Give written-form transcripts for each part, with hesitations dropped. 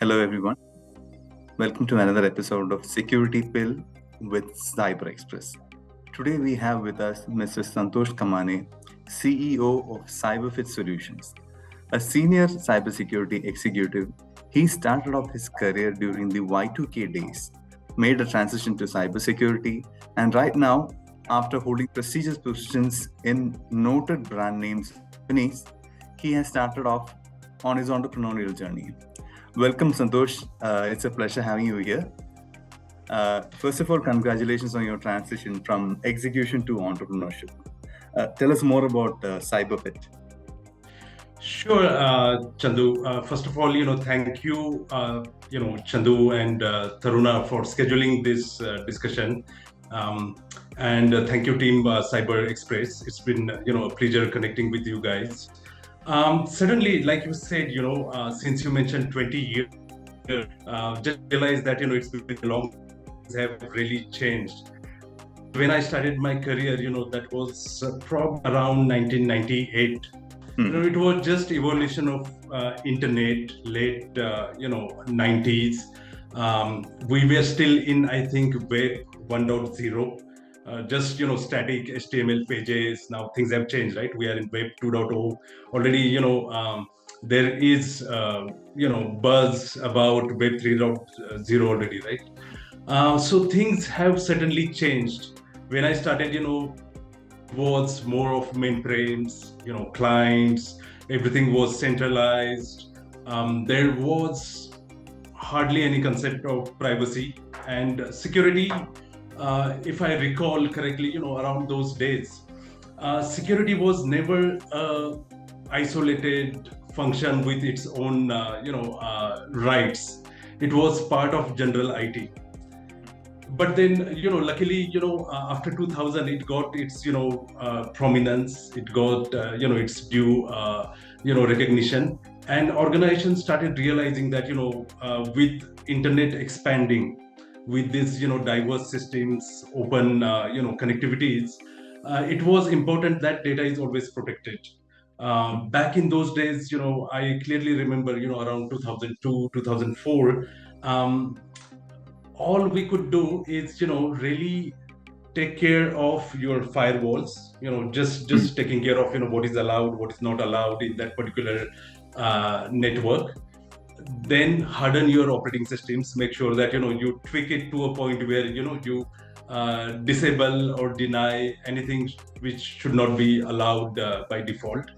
Hello everyone. Welcome to another episode of Security Pill with CyberExpress. Today we have with us Mr. Santosh Kamane, CEO of CyberFit Solutions, a senior cybersecurity executive. He started off his career during the Y2K days, made a transition to cybersecurity, and right now, after holding prestigious positions in noted brand names companies, he has started off on his entrepreneurial journey. Welcome, Santosh. It's a pleasure having you here. First of all, congratulations on your transition from execution to entrepreneurship. Tell us more about CyberFit. Sure, Chandu. First of all, thank you, Chandu and Taruna for scheduling this discussion. And thank you, team CyberExpress. It's been, a pleasure connecting with you guys. Certainly, like you said, since you mentioned 20 years, just realize that, it's been long, things have really changed. When I started my career, that was from around 1998. It was just evolution of internet, late, 90s. We were still in, I think, Web 1.0. Just static HTML pages. Now things have changed, right? We are in Web 2.0 already. There is buzz about Web 3.0 already, right? So things have certainly changed. When I started, was more of mainframes, clients. Everything was centralized. There was hardly any concept of privacy and security. If I recall correctly, around those days, security was never a isolated function with its own, rights. It was part of general IT. But then, luckily, after 2000, it got its, prominence. It got, its due, recognition. And organizations started realizing that, with internet expanding, with these diverse systems, open connectivities, it was important that data is always protected. Back in those days, I clearly remember, around 2002, 2004, all we could do is really take care of your firewalls, just taking care of what is allowed, what is not allowed in that particular network. Then harden your operating systems, make sure that you tweak it to a point where you disable or deny anything which should not be allowed by default.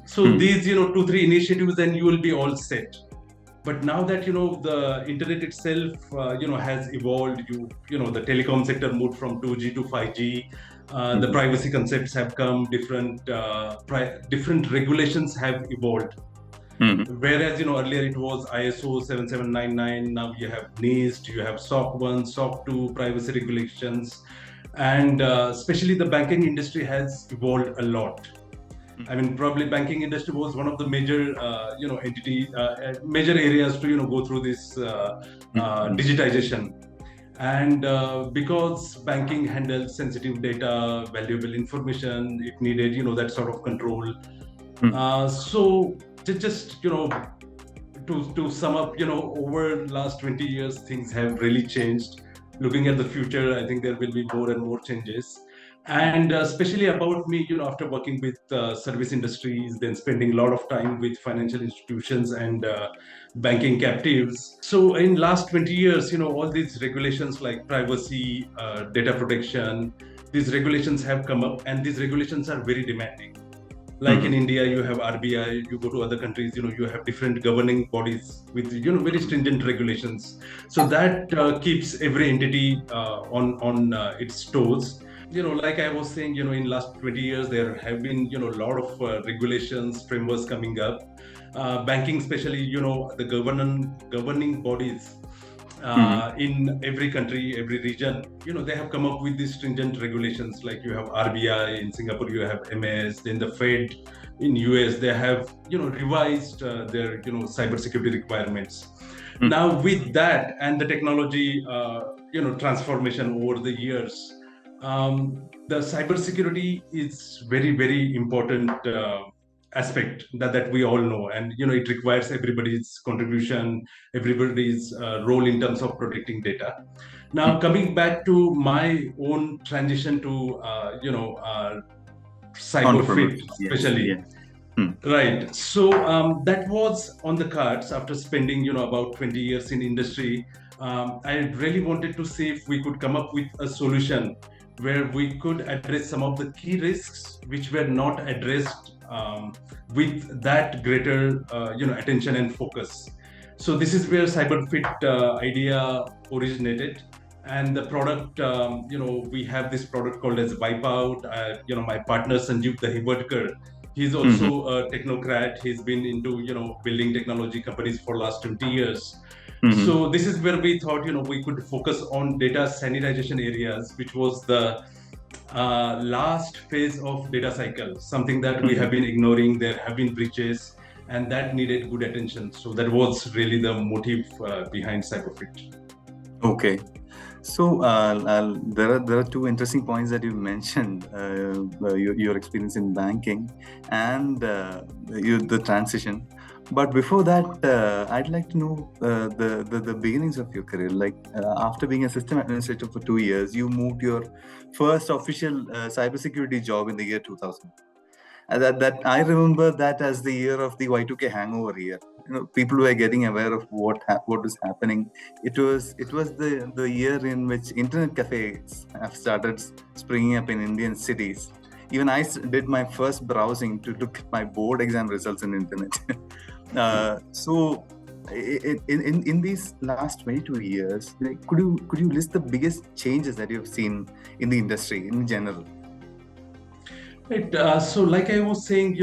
So these 2-3 initiatives, then you will be all set. But now that the internet itself has evolved, the telecom sector moved from 2G to 5G. The privacy concepts have come, different regulations have evolved. Whereas earlier it was ISO 7799, now you have NIST, you have SOC 1, SOC 2 privacy regulations, and especially the banking industry has evolved a lot. I mean, probably banking industry was one of the major major areas to go through this digitization. And because banking handles sensitive data, valuable information, it needed that sort of control. So just to sum up, over last 20 years, things have really changed. Looking at the future, I think there will be more and more changes. And especially about me, after working with service industries, then spending a lot of time with financial institutions and banking captives. So in last 20 years, all these regulations like privacy, data protection, these regulations have come up, and these regulations are very demanding. Like in India, you have RBI, you go to other countries, you have different governing bodies with, very stringent regulations. So that keeps every entity on its toes. Like I was saying, in last 20 years, there have been, a lot of regulations, frameworks coming up. Banking, especially, the governing bodies in every country, every region, they have come up with these stringent regulations. Like you have RBI in Singapore, you have MS, then the Fed in US, they have, revised their, cybersecurity requirements. Now with that and the technology, transformation over the years, the cybersecurity is very, very important aspect that we all know, and it requires everybody's contribution, everybody's role in terms of protecting data. Now, coming back to my own transition to CyberFit, especially. Yes. Right. So that was on the cards after spending, about 20 years in industry. I really wanted to see if we could come up with a solution where we could address some of the key risks which were not addressed with that greater, attention and focus. So this is where CyberFit idea originated. And the product, we have this product called as Wipeout. My partner Sanjeev 𝗍𝗍𝗍, he's also a technocrat. He's been into, building technology companies for last 20 years. So this is where we thought, we could focus on data sanitization areas, which was the last phase of data cycle, something that we have been ignoring. There have been breaches, and that needed good attention. So that was really the motive behind CyberFit. Okay. So there are two interesting points that you mentioned, your experience in banking and the transition. But before that, I'd like to know the beginnings of your career. Like after being a system administrator for 2 years, you moved your first official cybersecurity job in the year 2000. That I remember that as the year of the Y2K hangover year. People were getting aware of what was happening. It was the year in which internet cafes have started springing up in Indian cities. Even I did my first browsing to look at my board exam results in internet. So in these last 22 years, could you list the biggest changes that you've seen in the industry in general? Right. So like I was saying,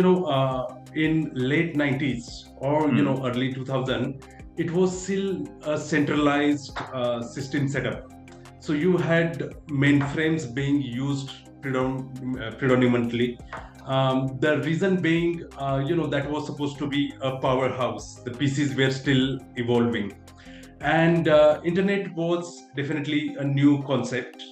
in late 90s or, early 2000, it was still a centralized system setup. So you had mainframes being used predominantly. The reason being, that was supposed to be a powerhouse. The PCs were still evolving. And internet was definitely a new concept,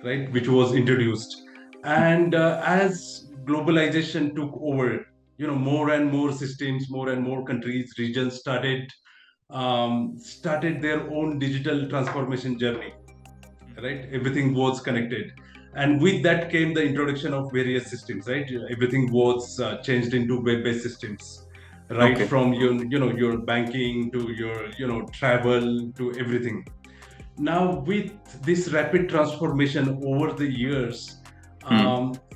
right, which was introduced. And as globalization took over, more and more systems, more and more countries, regions started their own digital transformation journey, right? Everything was connected. And with that came the introduction of various systems, right? Everything was changed into web-based systems, right? Okay. From your banking to your travel to everything. Now, with this rapid transformation over the years,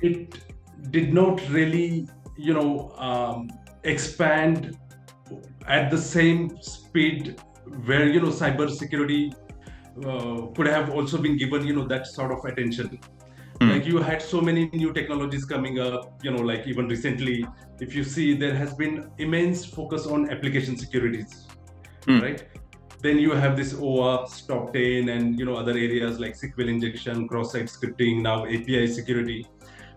it did not really, expand at the same speed where, cybersecurity could have also been given, that sort of attention. Like you had so many new technologies coming up, like even recently, if you see, there has been immense focus on application securities, right? Then you have this OAuth, top 10, and other areas like SQL injection, cross-site scripting, now API security.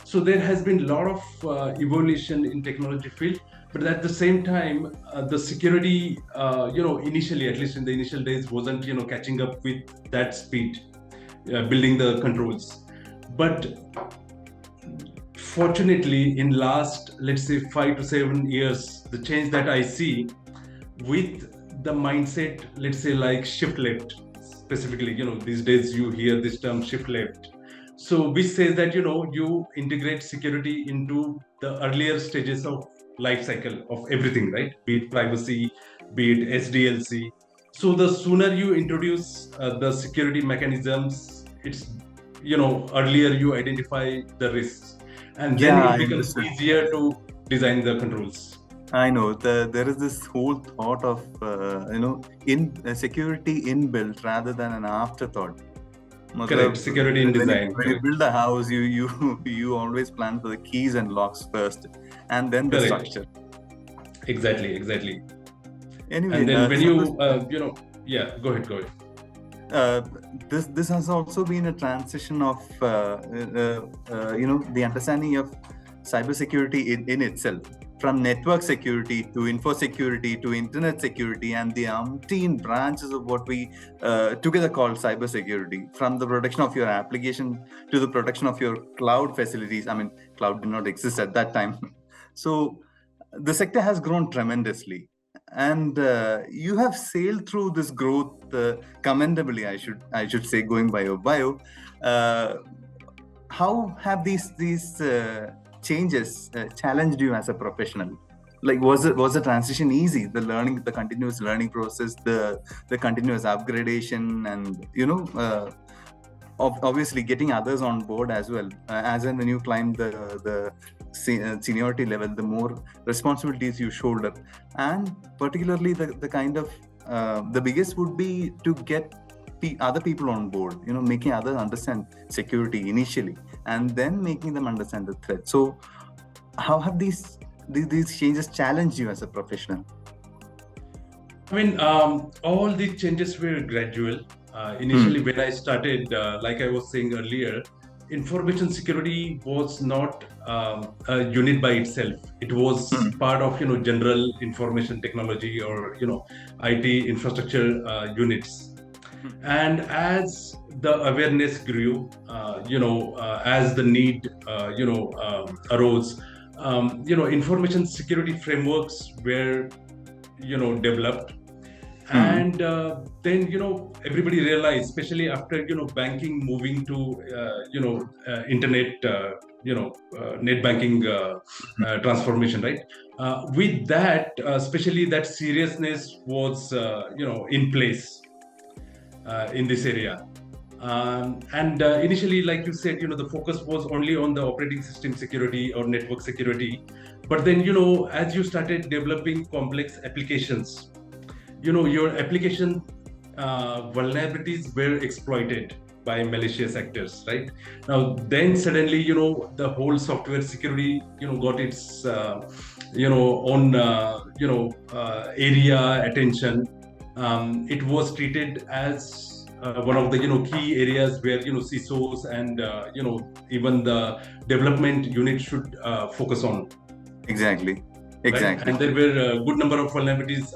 So there has been a lot of evolution in technology field, but at the same time, the security, initially, at least in the initial days, wasn't catching up with that speed, building the controls. But fortunately, in last, let's say 5 to 7 years, the change that I see with the mindset, let's say like shift left, specifically, these days you hear this term shift left. So which says that, you integrate security into the earlier stages of life cycle of everything, right? Be it privacy, be it SDLC. So the sooner you introduce the security mechanisms, it's, earlier you identify the risks, and then it becomes easier to design the controls. I know there is this whole thought of in security inbuilt rather than an afterthought. Correct. Security in design. When you build a house, you always plan for the keys and locks first, and then the structure. Exactly. Anyway, and then when you go ahead. This has also been a transition of the understanding of cybersecurity in itself, from network security to infosecurity to internet security, and the umpteen branches of what we together call cybersecurity, from the protection of your application to the protection of your cloud facilities. I mean, cloud did not exist at that time. So the sector has grown tremendously, and you have sailed through this growth commendably, I should say, going by your bio. How have these changes challenged you as a professional? Like, was the transition easy? The continuous learning process, the continuous upgradation, and obviously getting others on board as well. As and when you climb the seniority level, the more responsibilities you shoulder, and particularly the kind of the biggest would be to get other people on board, making others understand security initially, and then making them understand the threat. So how have these changes challenged you as a professional? I mean, all these changes were gradual. Initially, when I started, like I was saying earlier, information security was not a unit by itself. It was part of general information technology or IT infrastructure units. And as the awareness grew, as the need arose, information security frameworks were developed. And then everybody realized, especially after banking moving to internet net banking transformation, right? With that, especially that seriousness was in place in this area. And initially, like you said, the focus was only on the operating system security or network security. But then as you started developing complex applications, your application vulnerabilities were exploited by malicious actors, right? Now, then suddenly, the whole software security, got its, own, area attention. It was treated as one of the, key areas where, CISOs and, even the development unit should focus on. Exactly. Right? And there were a good number of vulnerabilities,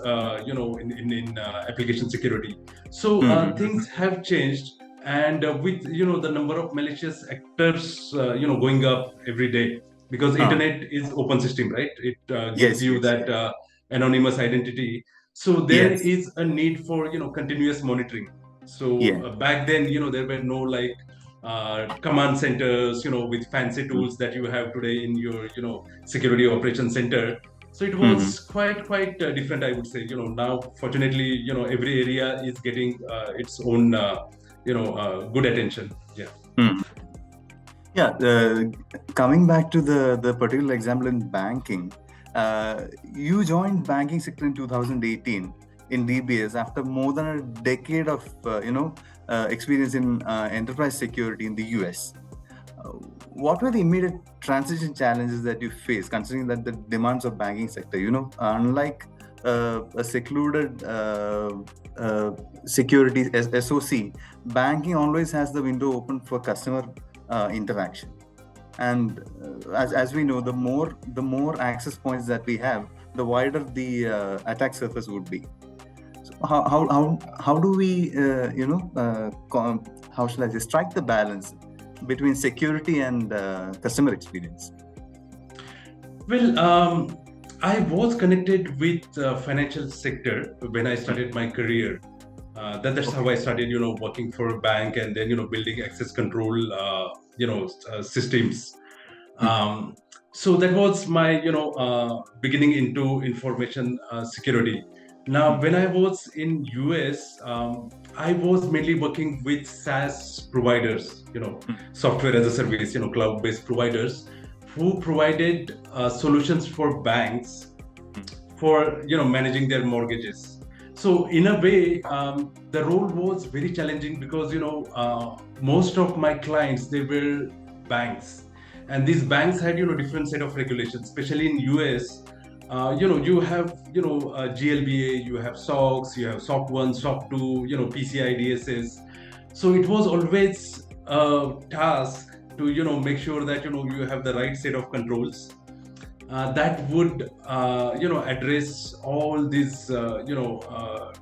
in application security. So things have changed, and with the number of malicious actors, going up every day, because internet is open system, right? It gives you that anonymous identity. So there is a need for continuous monitoring. So back then, there were no like command centers, with fancy tools that you have today in your security operations center. So it was quite different, I would say. Now, fortunately, every area is getting its own, good attention. Yeah. Yeah. Coming back to the particular example in banking, you joined banking sector in 2018 in DBS after more than a decade of experience in enterprise security in the US. What were the immediate transition challenges that you faced, considering that the demands of banking sector, unlike a secluded security SOC, banking always has the window open for customer interaction. And as we know, the more access points that we have, the wider the attack surface would be. So how do we how shall I say, strike the balance between security and customer experience? Well, I was connected with financial sector when I started my career. That's how I started, working for a bank, and then building access control, systems. So that was my beginning into information security. Now, when I was in US, I was mainly working with SaaS providers, software as a service, cloud-based providers, who provided solutions for banks for managing their mortgages. So in a way, the role was very challenging because most of my clients, they were banks, and these banks had different set of regulations, especially in US. You have GLBA, you have SOX, you have SOC 1, SOC 2, PCI DSS. So it was always a task to make sure that you have the right set of controls that would address all these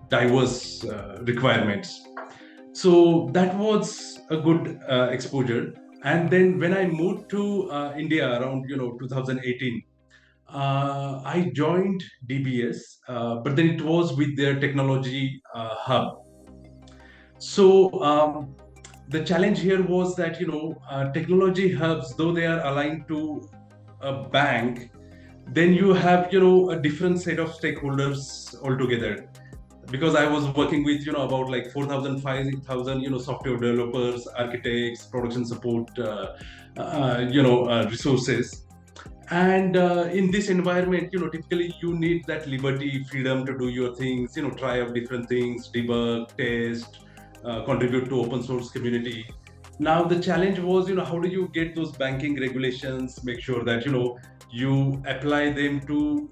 diverse requirements. So that was a good exposure. And then when I moved to India around 2018, I joined DBS, but then it was with their technology hub. So the challenge here was that technology hubs, though they are aligned to a bank, then you have a different set of stakeholders altogether. Because I was working with about like 4,000, 5,000 software developers, architects, production support, resources. And in this environment, typically you need that liberty, freedom to do your things, try out different things, debug, test, contribute to open source community. Now the challenge was, how do you get those banking regulations, make sure that you apply them to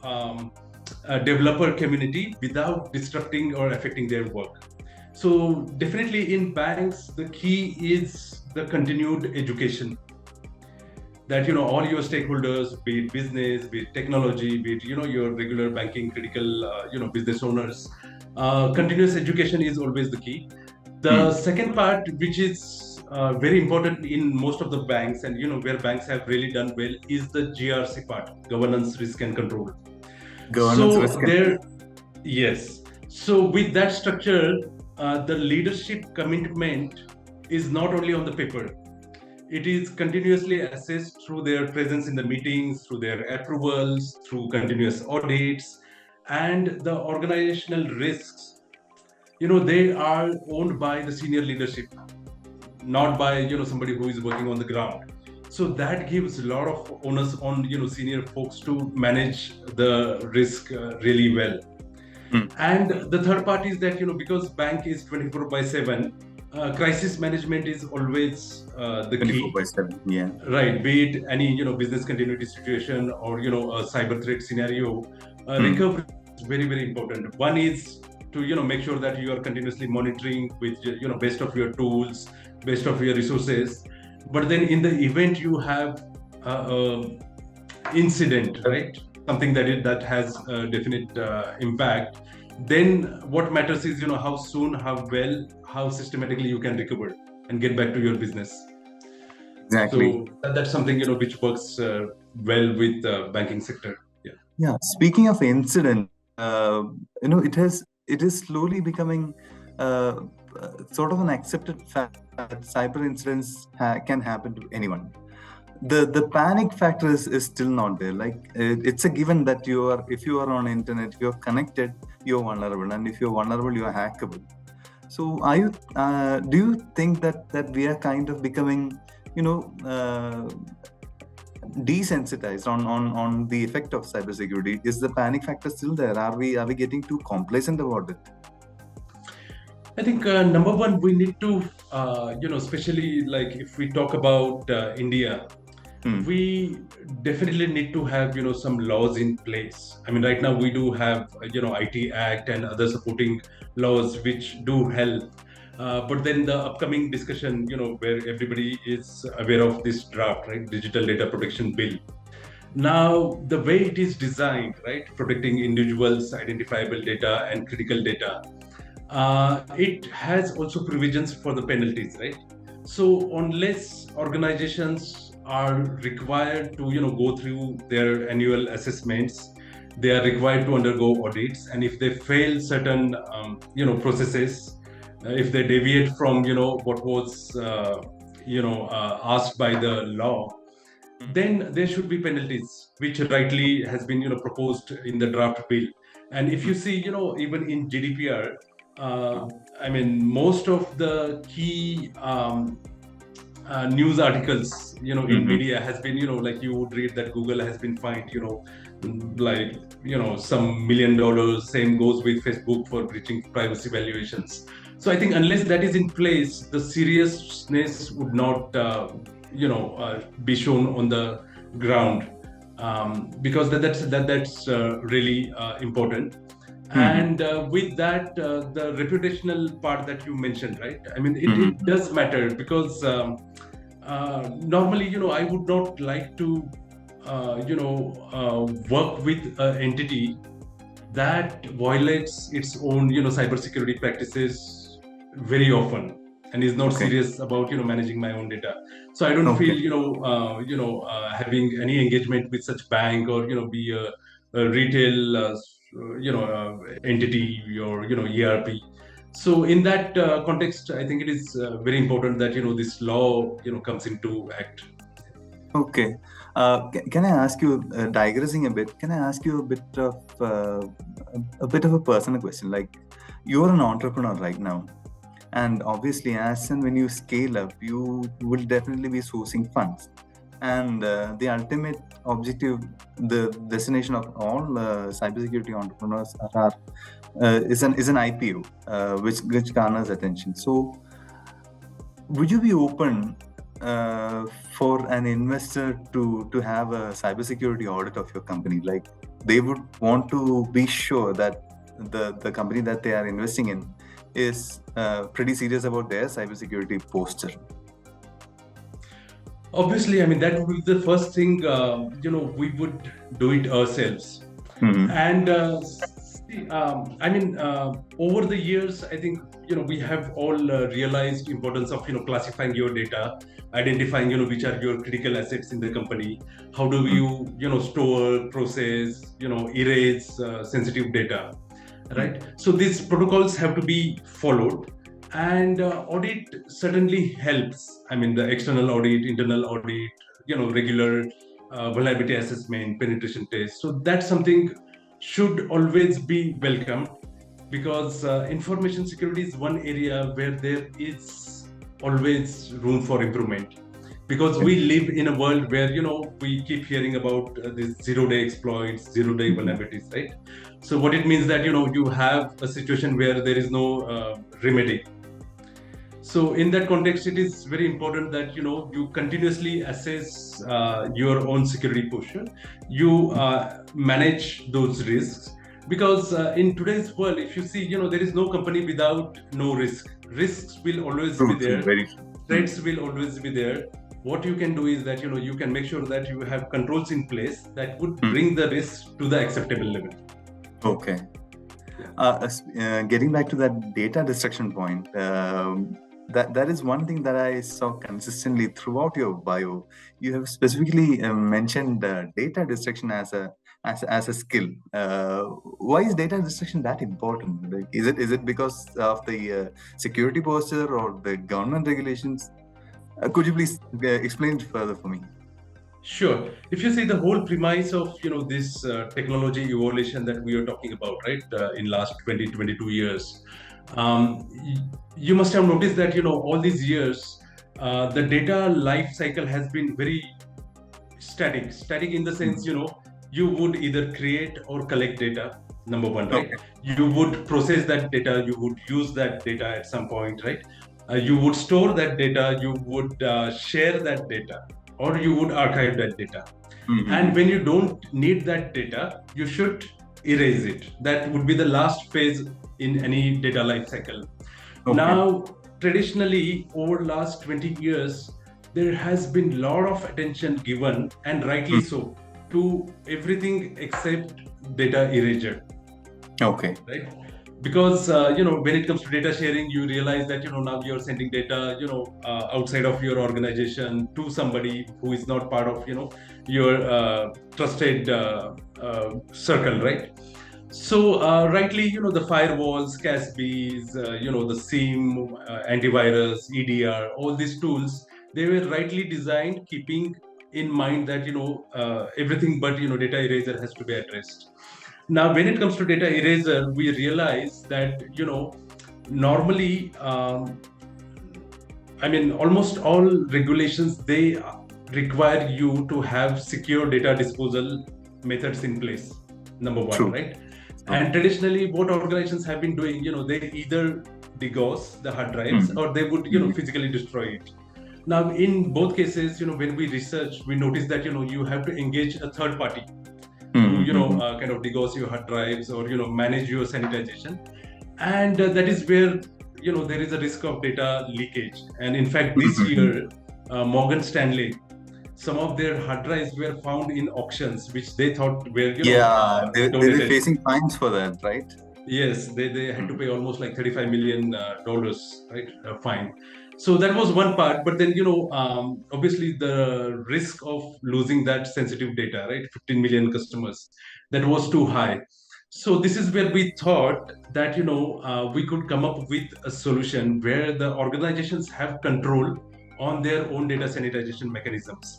a developer community without disrupting or affecting their work. So definitely in banks, the key is the continued education, that all your stakeholders, be it business, be it technology, be it your regular banking critical business owners, continuous education is always the key. The second part, which is very important in most of the banks, and where banks have really done well, is the GRC part, governance, risk and control. Yes. So with that structure, the leadership commitment is not only on the paper. It is continuously assessed through their presence in the meetings, through their approvals, through continuous audits, and the organizational risks. They are owned by the senior leadership, not by somebody who is working on the ground. So that gives a lot of onus on senior folks to manage the risk really well. And the third part is that because bank is 24/7, crisis management is always the key. 24/7, yeah. Right. Be it any business continuity situation or a cyber threat scenario, recovery is very, very important. One is to make sure that you are continuously monitoring with best of your tools, best of your resources. But then in the event you have incident, right? Something that has a definite impact. Then what matters is how soon, how well, how systematically you can recover and get back to your business. Exactly. So that's something which works well with the banking sector. Yeah. Yeah. Speaking of incident, it is slowly becoming sort of an accepted fact that cyber incidents can happen to anyone. The panic factor is still not there. Like it's a given that if you are on internet, if you're connected, you're vulnerable, and if you're vulnerable, you're hackable. So do you think that we are kind of becoming desensitized on the effect of cybersecurity? Is the panic factor still there? Are we getting too complacent about it? I think number one, we need to especially like if we talk about India, we definitely need to have some laws in place. I mean, right now we do have IT Act and other supporting laws which do help. But then the upcoming discussion, where everybody is aware of this draft, right, Digital Data Protection Bill. Now, the way it is designed, right, protecting individuals' identifiable data and critical data, it has also provisions for the penalties, right? So unless organizations are required to go through their annual assessments, they are required to undergo audits, and if they fail certain processes, if they deviate from what was asked by the law, then there should be penalties, which rightly has been proposed in the draft bill. And if you see even in GDPR, I mean, most of the key news articles in media has been like you would read that Google has been fined like some $1 million. Same goes with Facebook for breaching privacy valuations. So I think unless that is in place, the seriousness would not be shown on the ground, because that's really important. And with that, the reputational part that you mentioned, right? I mean, it does matter, because normally, I would not like to, work with an entity that violates its own, cybersecurity practices very often. and is not Okay. serious about managing my own data. So I don't feel having any engagement with such bank or be a retail entity or ERP. So in that context, I think it is very important that this law comes into act. Okay. Can I ask you, digressing a bit? Can I ask you a bit of a personal question? Like, you're an entrepreneur right now, and obviously, as and when you scale up, you will definitely be sourcing funds. And the ultimate objective, the destination of all cybersecurity entrepreneurs is an IPO, which garners attention. So, would you be open for an investor to have a cybersecurity audit of your company? Like, they would want to be sure that the company that they are investing in is pretty serious about their cybersecurity posture. Obviously, I mean, that would be the first thing, we would do it ourselves. And over the years, I think, we have all realized importance of, classifying your data, identifying, which are your critical assets in the company. How do you, store, process, erase sensitive data, right? So these protocols have to be followed. And audit certainly helps. I mean, the external audit, internal audit, regular vulnerability assessment, penetration test. So that's something should always be welcomed, because information security is one area where there is always room for improvement. Because we live in a world where, we keep hearing about these zero-day exploits, zero-day vulnerabilities, right? So what it means that, you have a situation where there is no remedy. So in that context, it is very important that, you continuously assess your own security posture. You manage those risks, because in today's world, if you see, there is no company without no risk. Risks will always be there. Threats will always be there. What you can do is that, you can make sure that you have controls in place that would bring the risk to the acceptable level. Okay. Getting back to that data destruction point, that is one thing that I saw consistently throughout your bio. You have specifically mentioned data destruction as a skill. Why is data destruction that important? Like, is it because of the security posture or the government regulations? Could you please explain it further for me? Sure. If you see the whole premise of this technology evolution that we are talking about, right, in last 20-22 years, you must have noticed that all these years the data life cycle has been very static in the sense, you would either create or collect data, number one, right? You would process that data, you would use that data at some point, right? You would store that data, you would share that data, or you would archive that data. And when you don't need that data, you should erase it. That would be the last phase in any data life cycle. Now, traditionally, over last 20 years, there has been a lot of attention given, and rightly so, to everything except data erasure. Okay. Right? Because when it comes to data sharing, you realize that now you're sending data outside of your organization to somebody who is not part of your trusted circle, right? So rightly, the firewalls, CASBs, the SIEM, antivirus, EDR, all these tools, they were rightly designed keeping in mind that everything but data eraser has to be addressed. Now, when it comes to data eraser, we realize that, normally, almost all regulations, they require you to have secure data disposal methods in place, number one, right? And traditionally, what organizations have been doing, they either DDoS the hard drives or they would, physically destroy it. Now, in both cases, when we research, we notice that, you have to engage a third party to, kind of DDoS your hard drives or, manage your sanitization. And that is where, there is a risk of data leakage. And in fact, this year, Morgan Stanley, some of their hard drives were found in auctions, which they thought were, they were facing fines for that, right? Yes, they had to pay almost like $35 million, right? Fine. So that was one part. But then, obviously the risk of losing that sensitive data, right? 15 million customers, that was too high. So this is where we thought that, we could come up with a solution where the organizations have control on their own data sanitization mechanisms.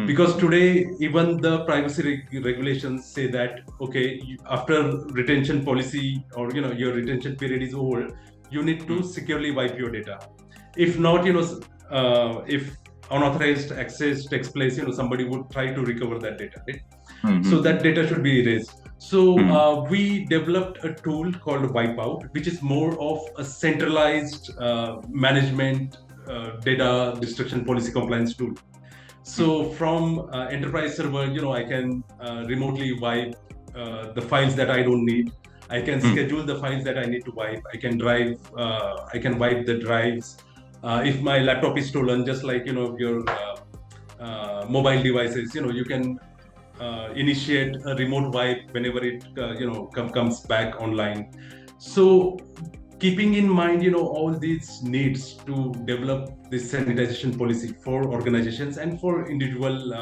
Because today, even the privacy regulations say that, okay, after retention policy or your retention period is over, you need to securely wipe your data. If not, if unauthorized access takes place, somebody would try to recover that data, right? So that data should be erased. So we developed a tool called Wipeout, which is more of a centralized management data destruction policy compliance tool. So from enterprise server, I can remotely wipe the files that I don't need. I can schedule the files that I need to wipe. I can wipe the drives. If my laptop is stolen, just like your mobile devices, you can initiate a remote wipe whenever it comes back online. So keeping in mind, all these needs to develop this sanitization policy for organizations and for individual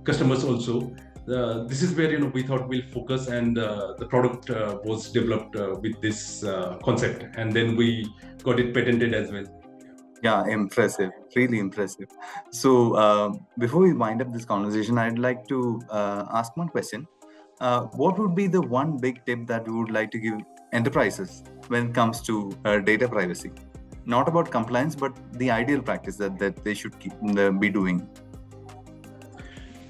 customers also, this is where we thought we'll focus, and the product was developed with this concept, and then we got it patented as well. Yeah, impressive, really impressive. So before we wind up this conversation, I'd like to ask one question. What would be the one big tip that we would like to give enterprises when it comes to data privacy? Not about compliance, but the ideal practice that they should be doing.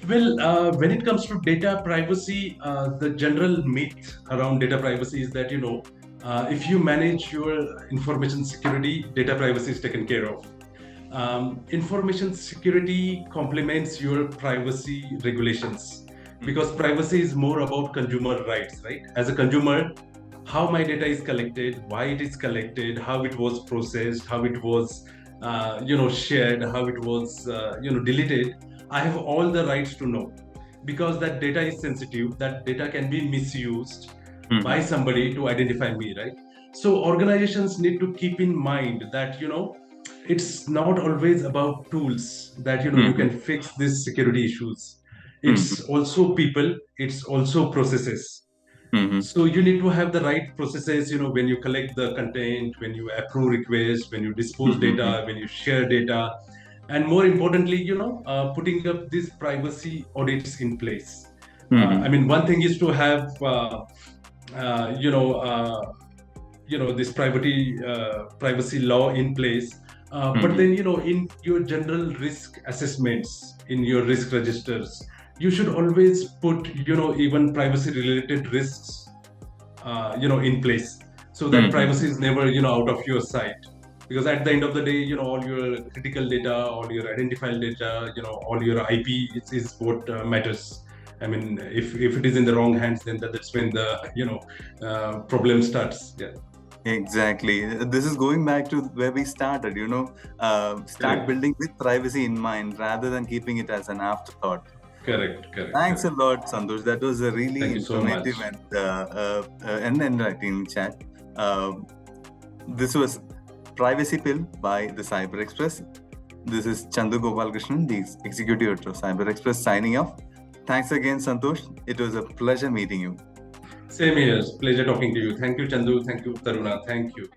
Well, when it comes to data privacy, the general myth around data privacy is that, if you manage your information security, data privacy is taken care of. Information security complements your privacy regulations, because privacy is more about consumer rights, right? As a consumer, how my data is collected, why it is collected, how it was processed, how it was shared, how it was deleted. I have all the rights to know, because that data is sensitive. That data can be misused by somebody to identify me, right? So organizations need to keep in mind that it's not always about tools that you can fix these security issues. It's also people, it's also processes. So you need to have the right processes, when you collect the content, when you approve requests, when you dispose data, when you share data, and more importantly, putting up these privacy audits in place. I mean, one thing is to have, this privacy law in place, but then, in your general risk assessments, in your risk registers, you should always put, even privacy-related risks, in place, so that privacy is never, out of your sight. Because at the end of the day, all your critical data, all your identifiable data, all your IP is what matters. I mean, if it is in the wrong hands, then that's when the problem starts. Yeah. Exactly. This is going back to where we started. Start building with privacy in mind rather than keeping it as an afterthought. Correct. Thanks a lot, Santosh. That was a really informative and enlightening chat. This was Privacy Pill by the Cyber Express. This is 𝗘𝗿𝗍𝗂𝗧, the executive editor of Cyber Express, signing off. Thanks again, Santosh. It was a pleasure meeting you. Same here. Pleasure talking to you. Thank you, Chandu. Thank you, Taruna. Thank you.